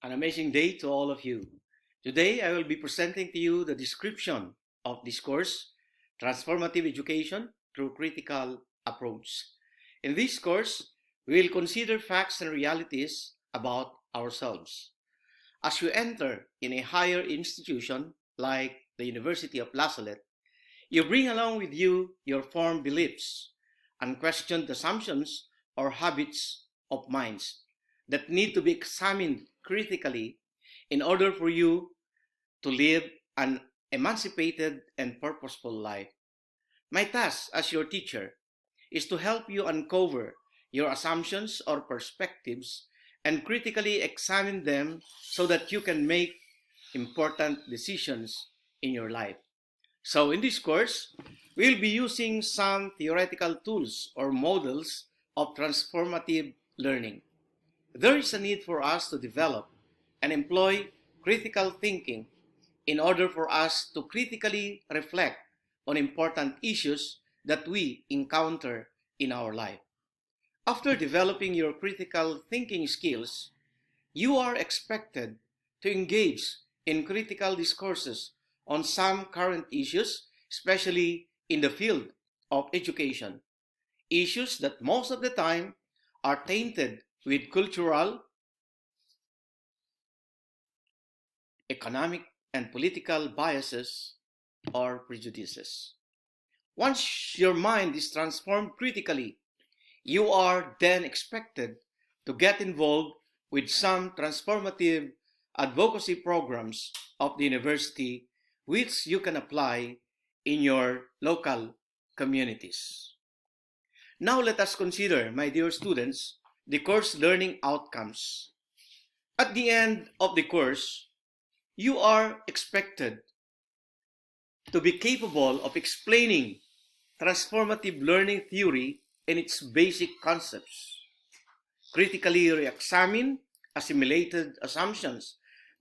An amazing day to all of you. Today, I will be presenting to you the description of this course, Transformative Education through Critical Approach. In this course, we will consider facts and realities about ourselves. As you enter in a higher institution like the University of La Salette, you bring along with you your formed beliefs, unquestioned assumptions, or habits of minds that need to be examined critically in order for you to live an emancipated and purposeful life. My task as your teacher is to help you uncover your assumptions or perspectives and critically examine them so that you can make important decisions in your life. So in this course, we'll be using some theoretical tools or models of transformative learning. There is a need for us to develop and employ critical thinking in order for us to critically reflect on important issues that we encounter in our life. After developing your critical thinking skills, you are expected to engage in critical discourses on some current issues, especially in the field of education. Issues that most of the time are tainted with cultural, economic, and political biases or prejudices. Once your mind is transformed critically, you are then expected to get involved with some transformative advocacy programs of the university which you can apply in your local communities. Now let us consider, my dear students, the course learning outcomes. At the end of the course, you are expected to be capable of explaining transformative learning theory and its basic concepts, critically re-examine assimilated assumptions,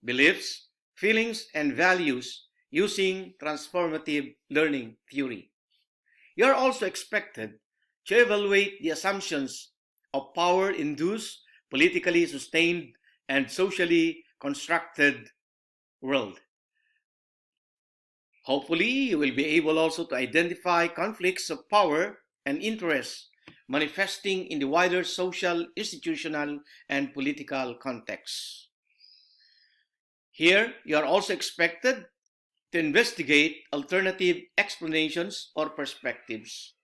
beliefs, feelings, and values using transformative learning theory. You are also expected to evaluate the assumptions of power-induced, politically sustained, and socially constructed world. Hopefully, you will be able also to identify conflicts of power and interest manifesting in the wider social, institutional, and political context. Here, you are also expected to investigate alternative explanations or perspectives,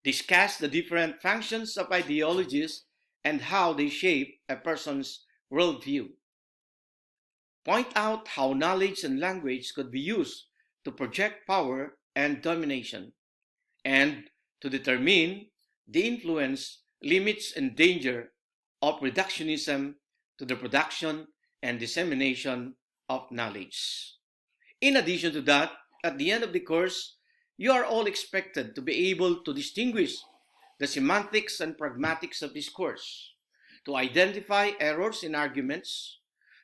discuss the different functions of ideologies and how they shape a person's worldview, point out how knowledge and language could be used to project power and domination, and to determine the influence, limits, and danger of reductionism to the production and dissemination of knowledge. In addition to that, at the end of the course, you are all expected to be able to distinguish the semantics and pragmatics of this course, to identify errors in arguments,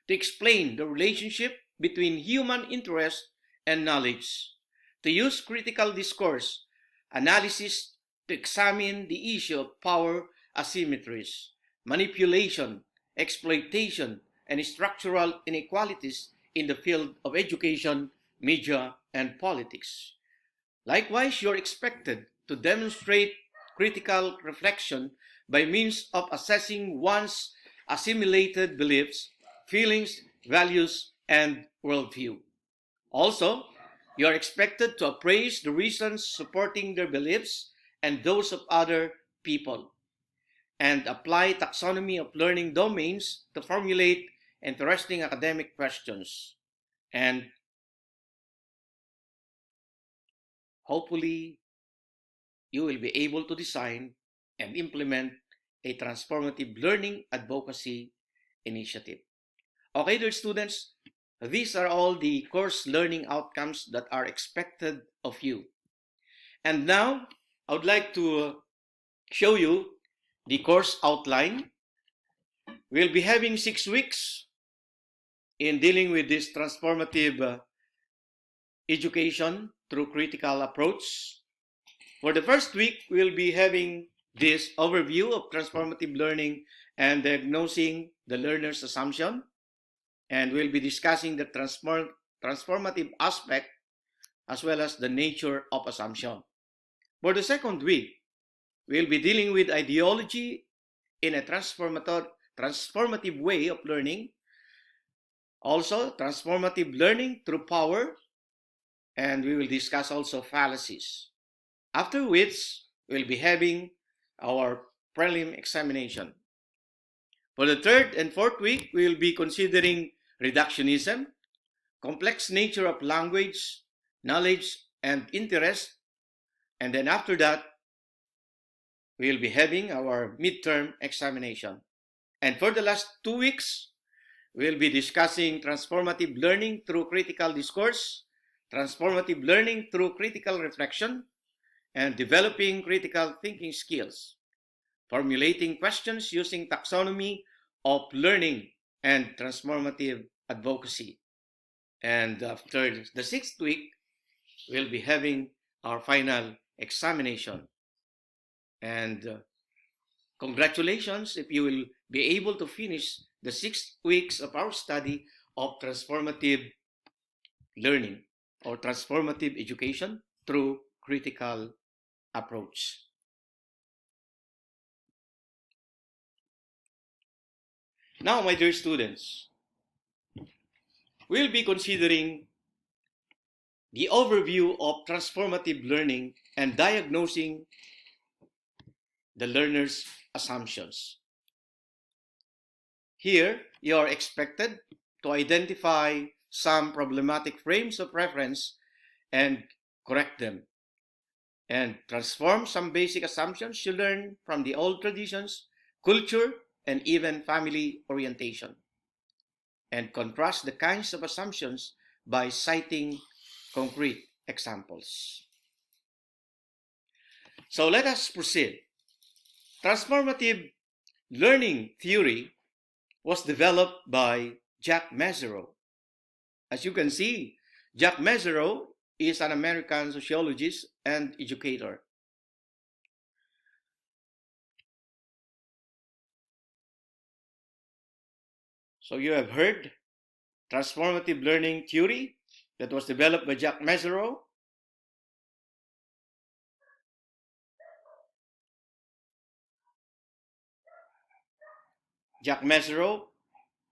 to explain the relationship between human interest and knowledge, to use critical discourse analysis to examine the issue of power asymmetries, manipulation, exploitation, and structural inequalities in the field of education, media, and politics. Likewise, you are expected to demonstrate critical reflection by means of assessing one's assimilated beliefs, feelings, values, and worldview. Also, you are expected to appraise the reasons supporting their beliefs and those of other people, and apply taxonomy of learning domains to formulate interesting academic questions. And hopefully, you will be able to design and implement a transformative learning advocacy initiative. Okay, dear students, these are all the course learning outcomes that are expected of you. And now, I would like to show you the course outline. We'll be having 6 weeks in dealing with this transformative education through critical approach. For the first week, we'll be having this overview of transformative learning and diagnosing the learner's assumption. and we'll be discussing the transformative aspect as well as the nature of assumption. For the second week, we'll be dealing with ideology in a transformative way of learning, also transformative learning through power, and we will discuss also fallacies. After which, we'll be having our prelim examination. For the third and fourth week, we will be considering reductionism, complex nature of language, knowledge, and interest. And then after that, we will be having our midterm examination. And for the last 2 weeks, we'll be discussing transformative learning through critical discourse, transformative learning through critical reflection, and developing critical thinking skills, formulating questions using taxonomy of learning and transformative advocacy. And after the 6th week, we'll be having our final examination. And congratulations if you will be able to finish the 6 weeks of our study of transformative learning or transformative education through critical approach. Now, my dear students, we'll be considering the overview of transformative learning and diagnosing the learner's assumptions. Here, you are expected to identify some problematic frames of reference and correct them, and transform some basic assumptions you learn from the old traditions, culture, and even family orientation, and contrast the kinds of assumptions by citing concrete examples. So let us proceed. Transformative learning theory was developed by Jack MEZIROW. As you can see, Jack MEZIROW is an American sociologist and educator. So you have heard transformative learning theory that was developed by Jack MEZIROW. Jack MEZIROW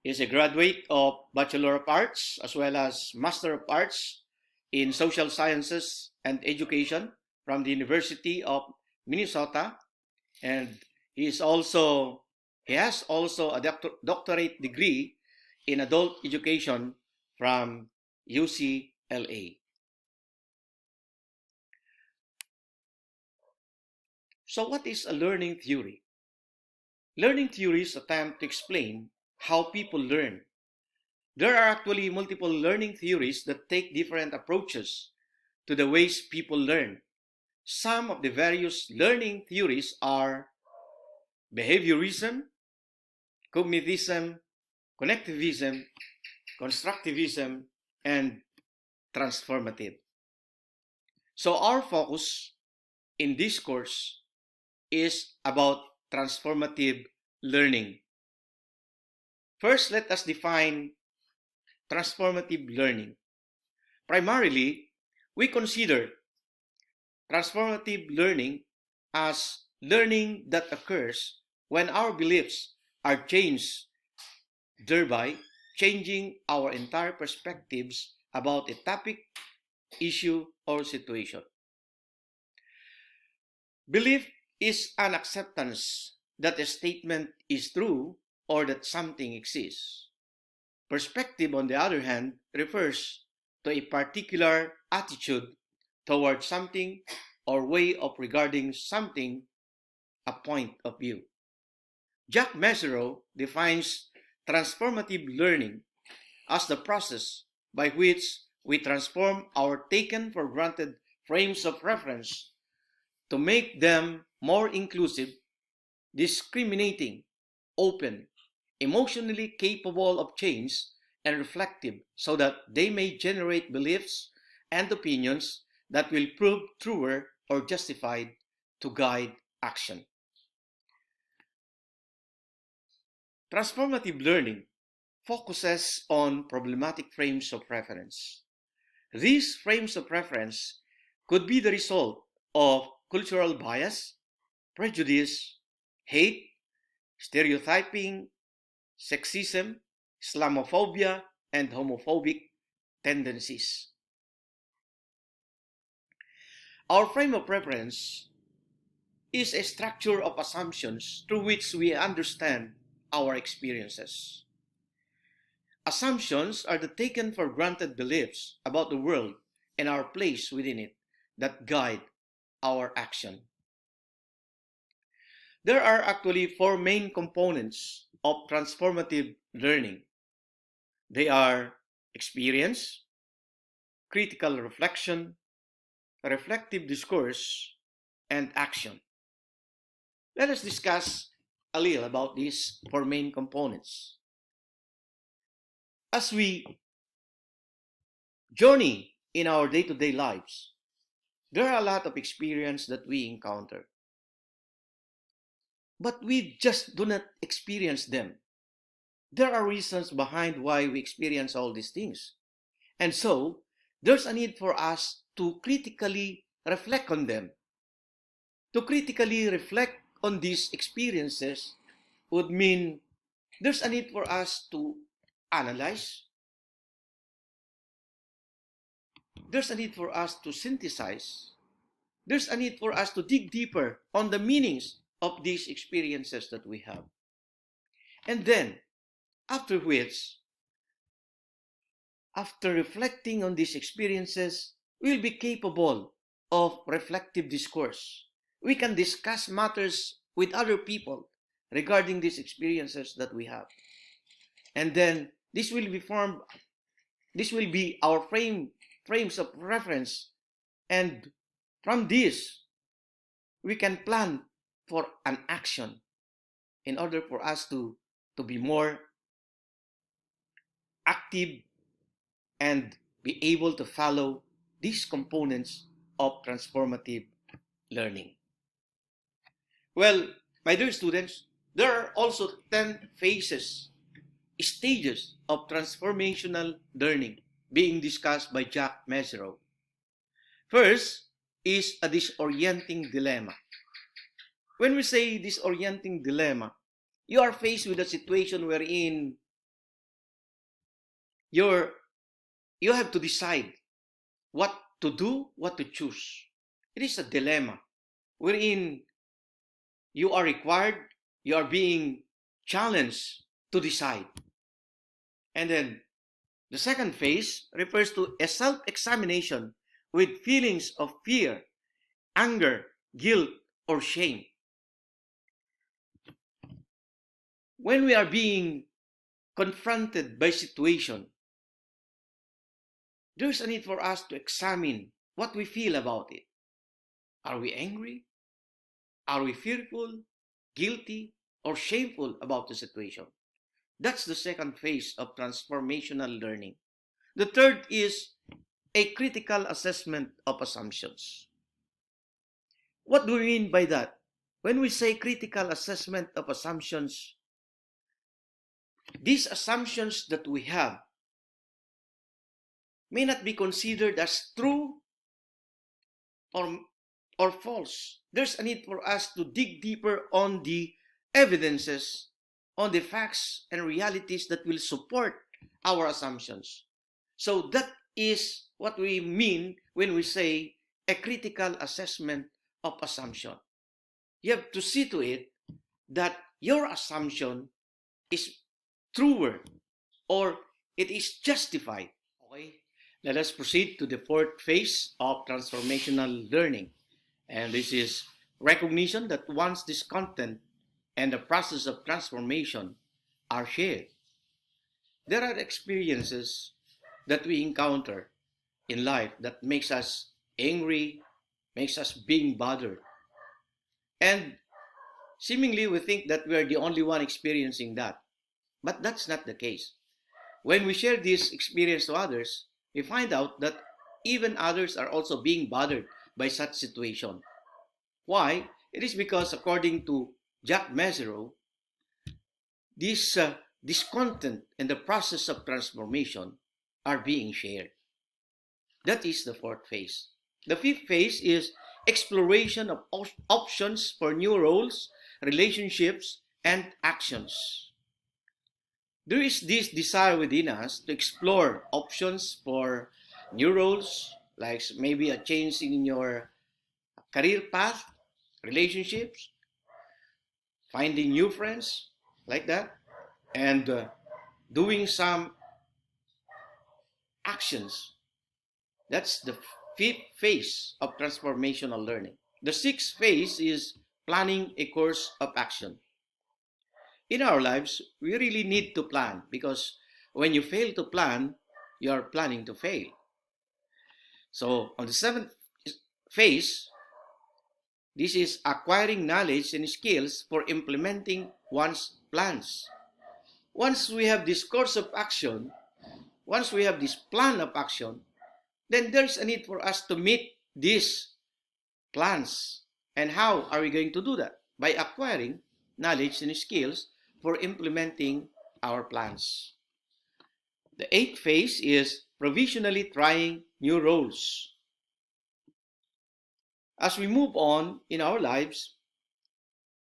is a graduate of Bachelor of Arts as well as Master of Arts in Social Sciences and Education from the University of Minnesota, and he has also a doctorate degree in adult education from UCLA. So what is a learning theory? Learning theories attempt to explain how people learn. There are actually multiple learning theories that take different approaches to the ways people learn. Some of the various learning theories are behaviorism, cognitism, connectivism, constructivism, and transformative. So our focus in this course is about transformative learning. First, let us define transformative learning. Primarily, we consider transformative learning as learning that occurs when our beliefs are changed, thereby changing our entire perspectives about a topic, issue, or situation. Belief is an acceptance that a statement is true or that something exists. Perspective, on the other hand, refers to a particular attitude toward something or way of regarding something, a point of view. Jack MEZIROW defines transformative learning as the process by which we transform our taken for granted frames of reference to make them more inclusive, discriminating, open, emotionally capable of change, and reflective so that they may generate beliefs and opinions that will prove truer or justified to guide action. Transformative learning focuses on problematic frames of reference. These frames of reference could be the result of cultural bias, prejudice, hate, stereotyping, sexism, Islamophobia, and homophobic tendencies. Our frame of reference is a structure of assumptions through which we understand our experiences. Assumptions are the taken for granted beliefs about the world and our place within it that guide our action. There are actually four main components of transformative learning. They are experience, critical reflection, reflective discourse, and action. Let us discuss a little about these four main components. As we journey in our day-to-day lives, there are a lot of experiences that we encounter. But we just do not experience them. There are reasons behind why we experience all these things. And so, there's a need for us to critically reflect on them. To critically reflect on these experiences would mean there's a need for us to analyze. There's a need for us to synthesize. There's a need for us to dig deeper on the meanings of these experiences that we have. And then, after which, after reflecting on these experiences, we'll be capable of reflective discourse. We can discuss matters with other people regarding these experiences that we have. And then this will be our frames of reference. And from this, we can plan for an action in order for us to be more active and be able to follow these components of transformative learning. Well, my dear students, there are also 10 stages of transformational learning being discussed by Jack MEZIROW. First is a disorienting dilemma. When we say disorienting dilemma, you are faced with a situation wherein you have to decide what to do, what to choose. It is a dilemma wherein you are being challenged to decide. And then the second phase refers to a self-examination with feelings of fear, anger, guilt, or shame. When we are being confronted by situation, there's a need for us to examine what we feel about it. Are we angry? Are we fearful, guilty, or shameful about the situation? That's the second phase of transformational learning. The third is a critical assessment of assumptions. What do we mean by that? When we say critical assessment of assumptions, these assumptions that we have may not be considered as true or false. There's a need for us to dig deeper on the evidences, on the facts and realities that will support our assumptions. So that is what we mean when we say a critical assessment of assumption. You have to see to it that your assumption is truer or it is justified. Okay, let us proceed to the fourth phase of transformational learning. And this is recognition that once this content and the process of transformation are shared, there are experiences that we encounter in life that makes us angry, makes us being bothered. And seemingly we think that we are the only one experiencing that. But that's not the case. When we share this experience to others, we find out that even others are also being bothered by such situation. Why? It is because according to Jack MEZIROW, these this content and the process of transformation are being shared. That is the fourth phase. The fifth phase is exploration of options for new roles, relationships, and actions. There is this desire within us to explore options for new roles, like maybe a change in your career path, relationships, finding new friends, like that, and doing some actions. That's the fifth phase of transformational learning. The sixth phase is planning a course of action. In our lives, we really need to plan, because when you fail to plan, you are planning to fail. So on the seventh phase, this is acquiring knowledge and skills for implementing one's plans. Once we have this course of action, once we have this plan of action, then there's a need for us to meet these plans. And how are we going to do that? By acquiring knowledge and skills for implementing our plans. The eighth phase is provisionally trying new roles. As we move on in our lives,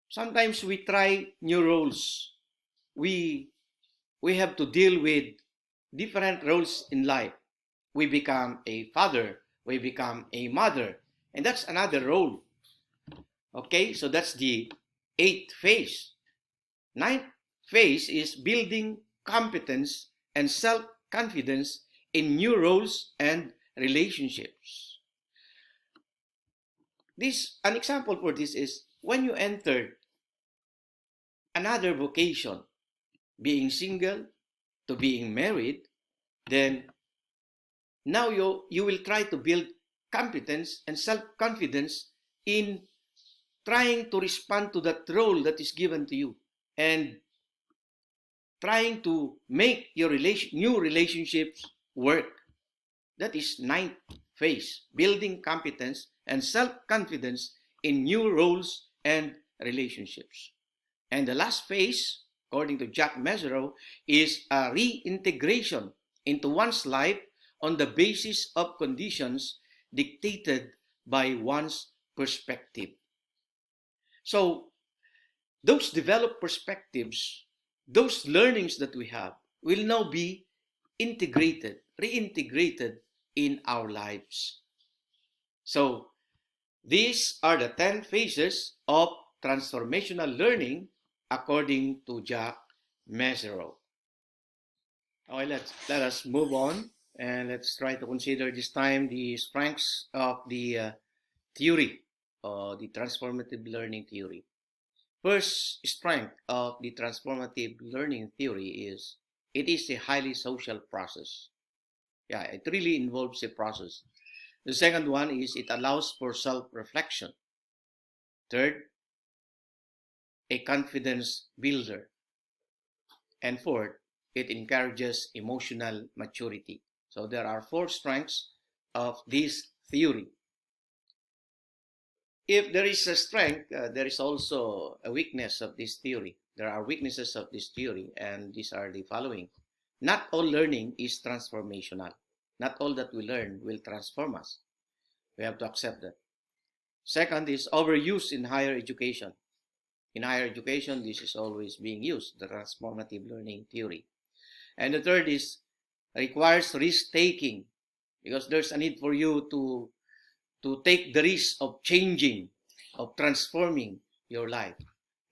sometimes we try new roles. We have to deal with different roles in life. We become a father, we become a mother, and that's another role. Okay, so that's the eighth phase. Ninth phase is building competence and self-confidence in new roles and relationships. An example for this is when you enter another vocation, being single to being married, then now you will try to build competence and self-confidence in trying to respond to that role that is given to you, and trying to make your new relationships work. That is ninth phase, building competence and self-confidence in new roles and relationships. And the last phase, according to Jack MEZIROW, is a reintegration into one's life on the basis of conditions dictated by one's perspective. So, those developed perspectives, those learnings that we have, will now be reintegrated in our lives. So, these are the 10 phases of transformational learning according to Jack MEZIROW. Okay, let us move on, and let's try to consider this time the strengths of the theory, the transformative learning theory. First strength of the transformative learning theory is it is a highly social process. Yeah, it really involves a process. The second one is it allows for self-reflection. Third, a confidence builder. And fourth, it encourages emotional maturity. So there are 4 strengths of this theory. If there is a strength, there is also a weakness of this theory. There are weaknesses of this theory, and these are the following. Not all learning is transformational. Not all that we learn will transform us. We have to accept that. Second is overuse in higher education. In higher education, this is always being used, the transformative learning theory. And the third is requires risk-taking, because there's a need for you to take the risk of changing, of transforming your life.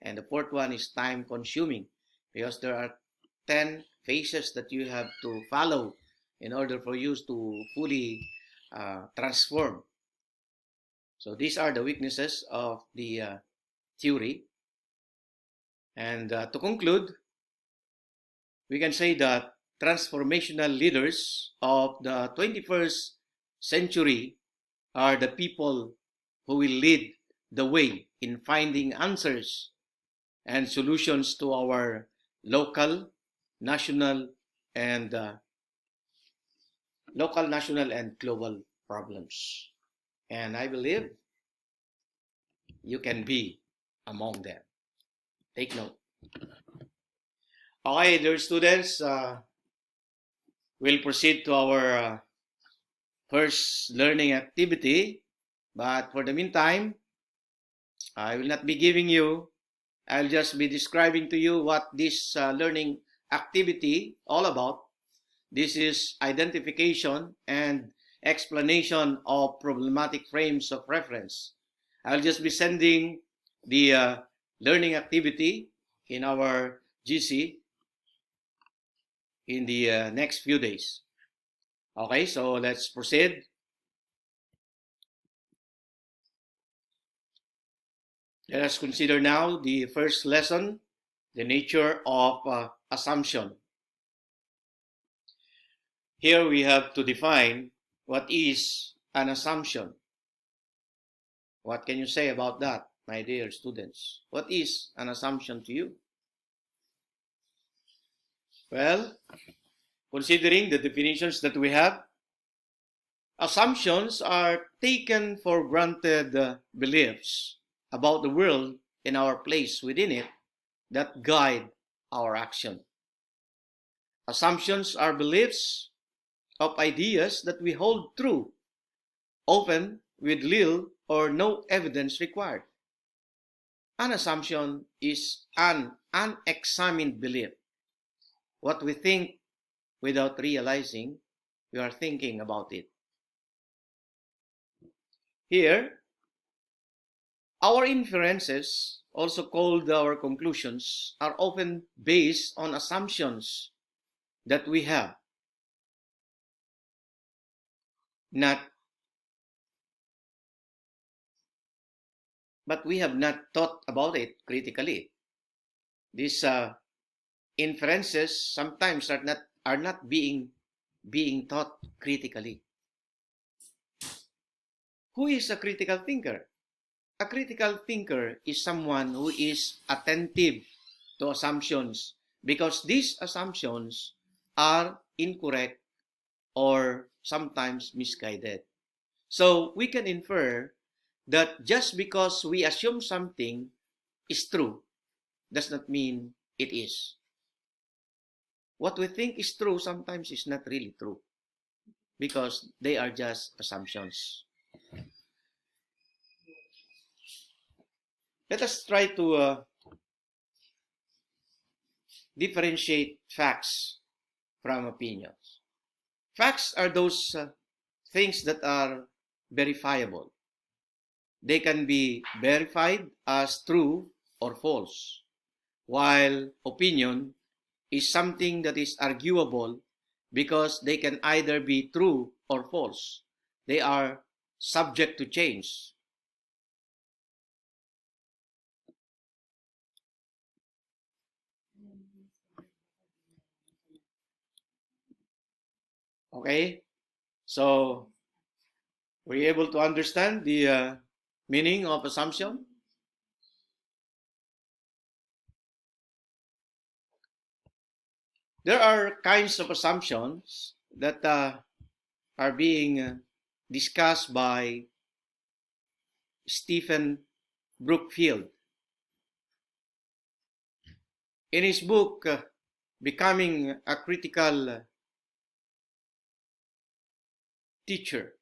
And the fourth one is time-consuming, because there are 10 phases that you have to follow in order for you to fully transform. So these are the weaknesses of the theory. And to conclude, we can say that transformational leaders of the 21st century are the people who will lead the way in finding answers and solutions to our local, national, and global problems. And I believe you can be among them. Take note. Okay, dear students, we'll proceed to our first learning activity. But for the meantime, I will not be giving you, I'll just be describing to you what this learning activity all about. This is identification and explanation of problematic frames of reference. I'll just be sending the learning activity in our GC in the next few days. Okay, so let's proceed. Let us consider now the first lesson, the nature of assumption. Here we have to define what is an assumption. What can you say about that, my dear students? What is an assumption to you? Well, considering the definitions that we have, assumptions are taken for granted beliefs about the world and our place within it that guide our action. Assumptions are beliefs of ideas that we hold true, often with little or no evidence required. An assumption is an unexamined belief. What we think without realizing we are thinking about it. Here, our inferences, also called our conclusions, are often based on assumptions that we have, but we have not thought about it critically. These inferences sometimes are not being thought critically. Who is a critical thinker? A critical thinker is someone who is attentive to assumptions because these assumptions are incorrect or sometimes misguided. So we can infer that just because we assume something is true does not mean it is. What we think is true sometimes is not really true because they are just assumptions. Let us try to differentiate facts from opinions. Facts are those things that are verifiable. They can be verified as true or false, while opinion is something that is arguable because they can either be true or false. They are subject to change. Okay, so were you able to understand the meaning of assumption? There are kinds of assumptions that are being discussed by Stephen Brookfield. In his book, Becoming a Critical Teacher,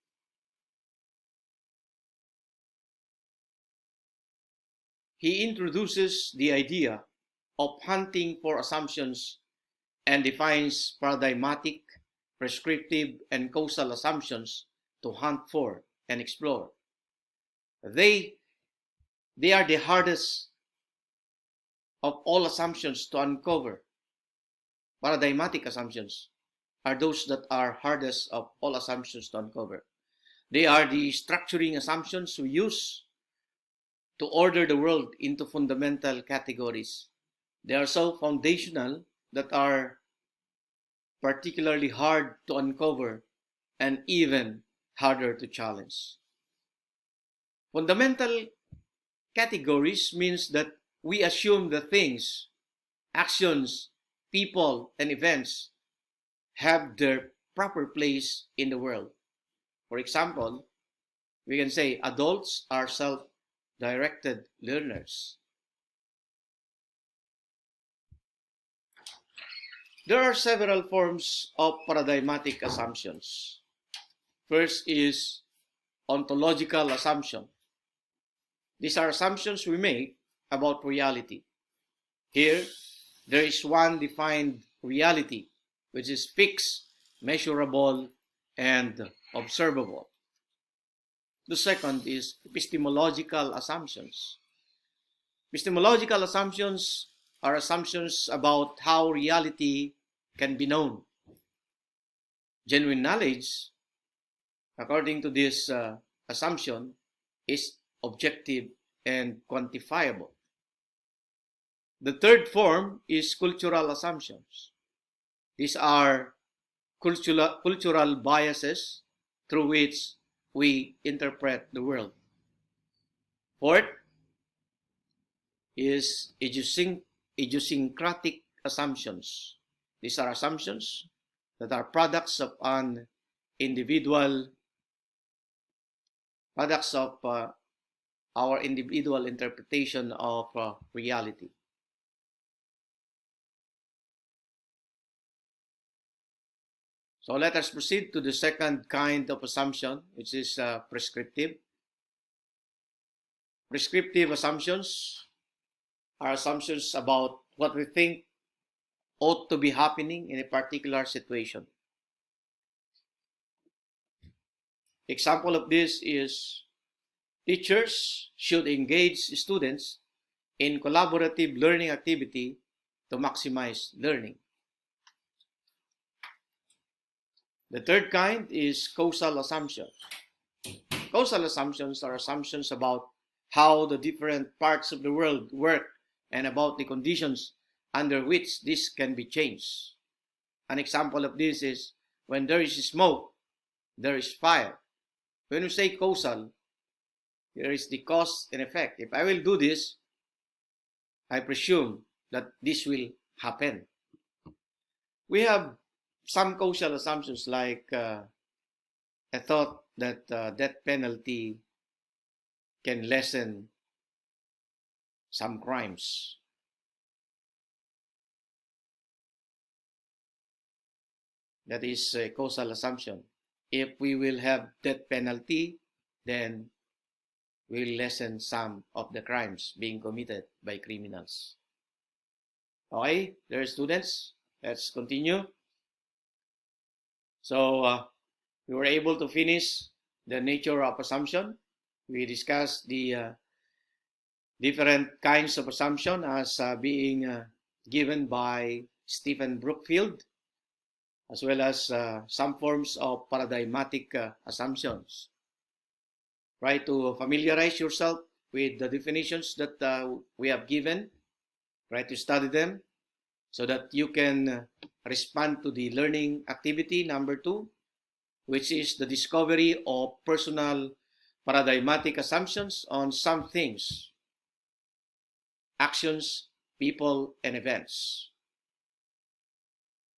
he introduces the idea of hunting for assumptions and defines paradigmatic, prescriptive, and causal assumptions to hunt for and explore. They are the hardest of all assumptions to uncover. Paradigmatic assumptions are those that are hardest of all assumptions to uncover. They are the structuring assumptions we use to order the world into fundamental categories. They are so foundational that are particularly hard to uncover and even harder to challenge. Fundamental categories means that we assume the things, actions, people, and events have their proper place in the world. For example, we can say adults are self-directed learners. There are several forms of paradigmatic assumptions. First is ontological assumption. These are assumptions we make about reality. Here, there is one defined reality, which is fixed, measurable, and observable. The second is epistemological assumptions. Epistemological assumptions are assumptions about how reality can be known. Genuine knowledge, according to this assumption, is objective and quantifiable. The third form is cultural assumptions. These are cultural biases through which we interpret the world. Fourth is idiosyncratic assumptions. These are assumptions that are products of our individual interpretation of reality. So let us proceed to the second kind of assumption, which is prescriptive. Prescriptive assumptions are assumptions about what we think ought to be happening in a particular situation. Example of this is teachers should engage students in collaborative learning activity to maximize learning. The third kind is causal assumptions. Causal assumptions are assumptions about how the different parts of the world work and about the conditions under which this can be changed. An example of this is when there is smoke, there is fire. When we say causal, there is the cause and effect. If I will do this, I presume that this will happen. We have some causal assumptions like a thought that death penalty can lessen some crimes. That is a causal assumption. If we will have death penalty, then we'll lessen some of the crimes being committed by criminals. Okay, there are students. Let's continue. So we were able to finish the nature of assumption. We discussed the different kinds of assumption as being given by Stephen Brookfield, as well as some forms of paradigmatic assumptions. Try to familiarize yourself with the definitions that we have given. Try to study them so that you can respond to the learning activity number 2, which is the discovery of personal paradigmatic assumptions on some things, actions, people, and events.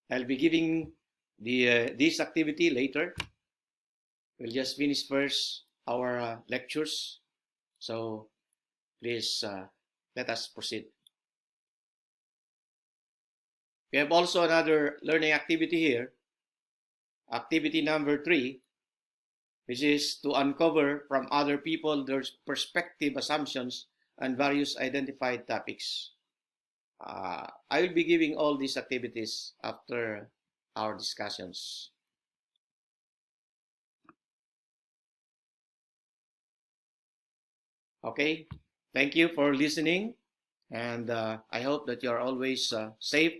I'll be giving this activity later. We'll just finish first our lectures. So please let us proceed. We have also another learning activity here. Activity number 3, which is to uncover from other people their perspective assumptions and various identified topics. I will be giving all these activities after our discussions. Okay, thank you for listening, and I hope that you are always safe.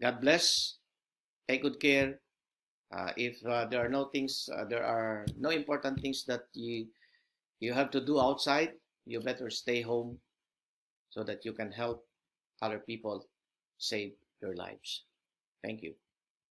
God bless. Take good care. If there are no important things that you have to do outside, you better stay home so that you can help other people save their lives. Thank you.